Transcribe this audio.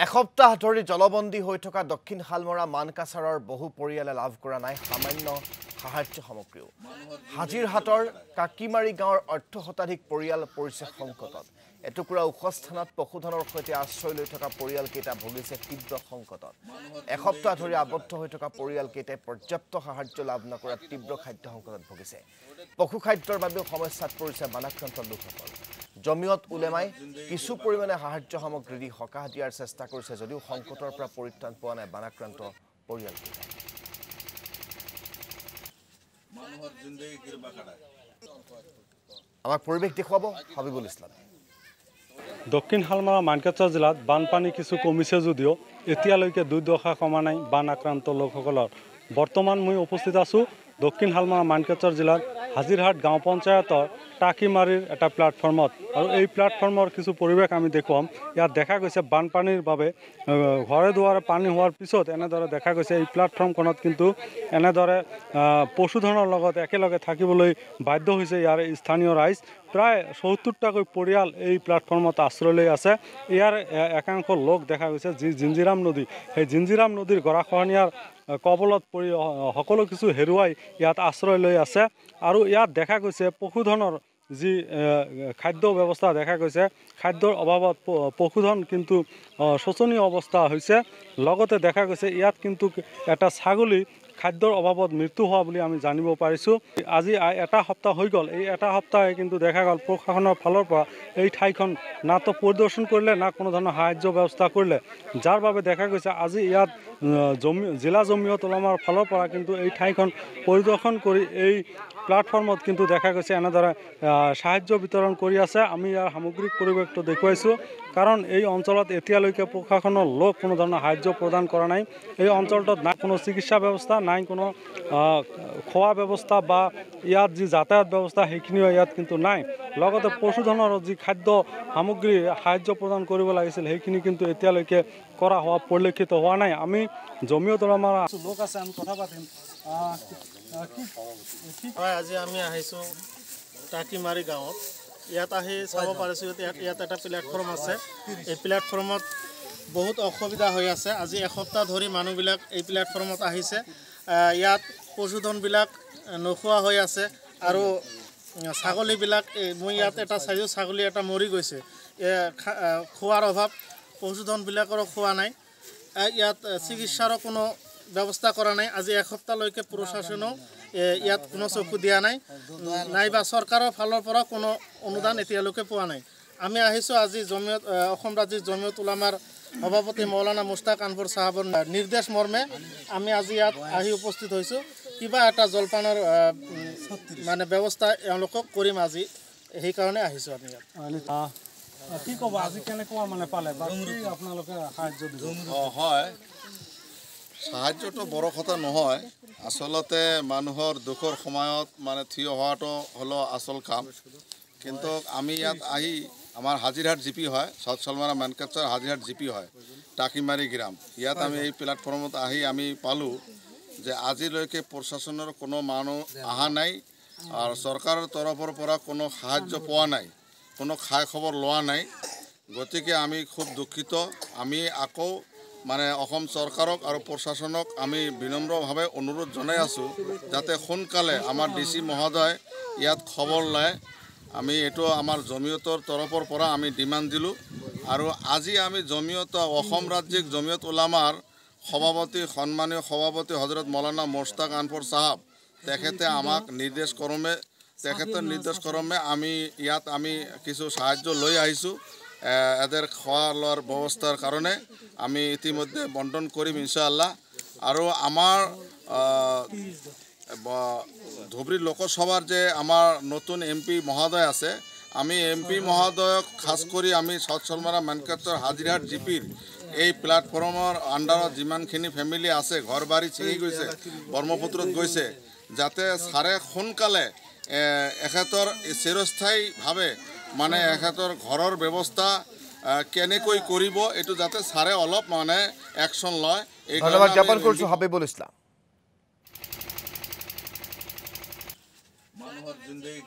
এসপ্তাহ ধৰি জলবন্দী হৈ থকা দক্ষিণ হালমৰা মানকাছাৰৰ বহু পৰিয়ালে লাভ কৰা নাই সামান্য সাহায্য সামগ্ৰীও হাজিৰহাটৰ কাকিমাৰী গাঁৱৰ 8 শতাধিক পৰিয়াল পৰিছে সংকটত এটুকুৰা ওখ স্থানত পশুধনৰ সৈতে আশ্ৰয় লৈ থকা পৰিয়ালকেইটা ভুগিছে তীব্ৰ সংকটত এসপ্তাহ ধৰি আবদ্ধ হৈ থকা পৰিয়ালকেইটাই পৰ্যাপ্ত সাহায্য লাভ নকৰাত তীব্ৰ খাদ্য সংকটত ভুগিছে পশু খাদ্যৰ বাবেও সমস্যাত পৰিছে বানাক্ৰান্ত লোকসকল জমিয়ত উলেমাই কিছু পৰিমাণে সাহায্য সামগ্ৰী দি হকাহ দিয়াৰ চেষ্টা কৰিছে যদিও সংকটৰ পৰা পৰিত্ৰাণ পোৱা নাই বানাক্ৰান্ত পৰিয়ালকেইটা আমাক পৰিৱেশ দেখুৱাব হাবিবুল ইছলাম দক্ষিণ হালমৰা মানকাছাৰ জিলাত বানপানী কিছু কমিছে যদিও এতিয়ালৈকে দুৰ্দশা কমা নাই বান আক্ৰান্ত লোকসকলৰ বৰ্তমান মই উপস্থিত আছোঁ দক্ষিণ হালমৰা মানকাছাৰ জিলাত হাজিৰহাট গাঁও পঞ্চায়তৰ টাকিমাৰীৰ এটা প্লেটফৰ্মত আৰু এই প্লেটফৰ্মৰ কিছু পৰিৱেশ আমি দেখুৱাম ইয়াত দেখা গৈছে বানপানীৰ বাবে ঘৰে দুৱাৰে পানী হোৱাৰ পিছত এনেদৰে দেখা গৈছে এই প্লেটফৰ্মখনত কিন্তু এনেদৰে পশুধনৰ লগত একেলগে থাকিবলৈ বাধ্য হৈছে ইয়াৰ স্থানীয় ৰাইজ প্ৰায় ৭০টাকৈ পৰিয়াল এই প্লেটফৰ্মত আশ্ৰয় লৈ আছে ইয়াৰ একাংশ লোক দেখা গৈছে যি জিঞ্জিৰাম নদী সেই জিঞ্জিৰাম নদীৰ গৰাখহনীয়াৰ কবলত পৰি সকলো কিছু হেৰুৱাই ইয়াত আশ্ৰয় লৈ আছে আৰু ইয়াত দেখা গৈছে পশুধনৰ যি খাদ্য ব্যৱস্থা দেখা গৈছে খাদ্যৰ অভাৱত পশুধন কিন্তু শোচনীয় অৱস্থা হৈছে লগতে দেখা গৈছে ইয়াত কিন্তু এটা ছাগলী খাদ্যৰ অভাৱত মৃত্যু হোৱা বুলি আমি জানিব পাৰিছোঁ আজি এটা সপ্তাহ হৈ গ'ল এই এটা সপ্তাহে কিন্তু দেখা গ'ল প্ৰশাসনৰ ফালৰ পৰা এই ঠাইখন না তো পৰিদৰ্শন কৰিলে না কোনো ধৰণৰ সাহায্য ব্যৱস্থা কৰিলে যাৰ বাবে দেখা গৈছে আজি ইয়াত জিলা জমিয়ত উলামাৰ ফালৰ পৰা কিন্তু এই ঠাইখন পৰিদৰ্শন কৰি এই প্লেটফৰ্মত কিন্তু দেখা গৈছে এনেদৰে সাহায্য বিতৰণ কৰি আছে আমি ইয়াৰ সামগ্ৰিক পৰিৱেশটো দেখুৱাইছোঁ কাৰণ এই অঞ্চলত এতিয়ালৈকে প্ৰশাসনৰ লোক কোনো ধৰণৰ সাহায্য প্ৰদান কৰা নাই এই অঞ্চলটোত না কোনো চিকিৎসা ব্যৱস্থা নাই কোনো খোৱা ব্যৱস্থা বা ইয়াত যি যাতায়াত ব্যৱস্থা সেইখিনিও ইয়াত কিন্তু নাই লগতে পশুধনৰ যি খাদ্য সামগ্ৰী সাহায্য প্ৰদান কৰিব লাগিছিল সেইখিনি কিন্তু এতিয়ালৈকে কৰা হোৱা পৰিলক্ষিত হোৱা নাই আমি জমিয়ত উলামাৰ লোক আছে আমি কথা পাতিম আজি আমি আহিছোঁ টাকিমাৰী গাঁৱত ইয়াত আহি চাব পাৰিছোঁ ইয়াত এটা প্লেটফৰ্ম আছে এই প্লেটফৰ্মত বহুত অসুবিধা হৈ আছে আজি এসপ্তাহ ধৰি মানুহবিলাক এই প্লেটফৰ্মত আহিছে ইয়াত পশুধনবিলাক নোখোৱা হৈ আছে আৰু ছাগলীবিলাক মই ইয়াত এটা চাইছোঁ ছাগলী এটা মৰি গৈছে খোৱাৰ অভাৱ পশুধনবিলাকৰো খোৱা নাই ইয়াত চিকিৎসাৰো কোনো ব্যৱস্থা কৰা নাই আজি এসপ্তাহলৈকে প্ৰশাসনেও ইয়াত কোনো চকু দিয়া নাই নাইবা চৰকাৰৰ ফালৰ পৰা কোনো অনুদান এতিয়ালৈকে পোৱা নাই আমি আহিছোঁ আজি জমিয়ত অসম ৰাজ্যিক জমিয়ত উলামাৰ সভাপতি মৌলানা মুস্তাক আনবৰ চাহাবৰ নিৰ্দেশ মৰ্মে আমি আজি ইয়াত আহি উপস্থিত হৈছোঁ কিবা এটা জলপানৰ মানে ব্যৱস্থা এওঁলোকক কৰিম আজি সেইকাৰণে আহিছোঁ আমি ইয়াত কি ক'ব আজি কেনেকুৱা মানে পালে আপোনালোকে সাহায্য দিব হয় সাহায্যটো বৰ কথা নহয় আচলতে মানুহৰ দুখৰ সময়ত মানে থিয় হোৱাটো হলো আচল কাম কিন্তু আমি ইয়াত আহি আমাৰ হাজিৰহাট জিপি হয় সাউথ হালমৰা মানকাছাৰ হাজিৰহাট জিপি হয় টাকিমাৰী গ্ৰাম ইয়াত আমি এই প্লেটফৰ্মত আহি আমি পালোঁ যে আজিলৈকে প্ৰশাসনৰ কোনো মানুহ অহা নাই আৰু চৰকাৰৰ তৰফৰ পৰা কোনো সাহায্য পোৱা নাই কোনো খা খবৰ লোৱা নাই গতিকে আমি খুব দুখিত আমি আকৌ মানে অসম চৰকাৰক আৰু প্ৰশাসনক আমি বিনম্ৰভাৱে অনুৰোধ জনাই আছোঁ যাতে সোনকালে আমাৰ DC মহোদয় ইয়াত খবৰ লয় আমি এইটো আমাৰ জমিয়তৰ তৰফৰ পৰা আমি ডিমাণ্ড দিলোঁ আৰু আজি আমি জমিয়ত অসম ৰাজ্যিক জমিয়ত উলামাৰ সভাপতি সন্মানীয় সভাপতি হজৰত মৌলানা মুস্তাক আনবৰ চাহাব তেখেতে আমাক তেখেতৰ নিৰ্দেশ ক্ৰমে আমি ইয়াত আমি কিছু সাহায্য লৈ আহিছোঁ এদেৰ খোৱা লোৱাৰ ব্যৱস্থাৰ কাৰণে আমি ইতিমধ্যে বণ্টন কৰিম ইনশাআল্লাহ আৰু আমাৰ ধুবুৰী লোকসভাৰ যে আমাৰ নতুন MP মহোদয় আছে আমি MP মহোদয়ক খাস কৰি আমি সাউথ হালমৰা মানকাছাৰ হাজিৰহাট জিপিৰ এই প্লেটফৰ্মৰ আণ্ডাৰত যিমানখিনি ফেমিলি আছে ঘৰ বাৰী ছিঙি গৈছে ব্ৰহ্মপুত্ৰত গৈছে যাতে ছাৰে সোনকালে এখেতৰ চিৰস্থায়ীভাৱে মানে এখেতৰ ঘৰৰ ব্যৱস্থা কেনেকৈ কৰিব এইটো যাতে ছাৰে অলপ মানে একশ্যন লয় এই ধন্যবাদ জ্ঞাপন কৰিছোঁ হাবিবুল ইছলাম মানুহৰ জিন্দগী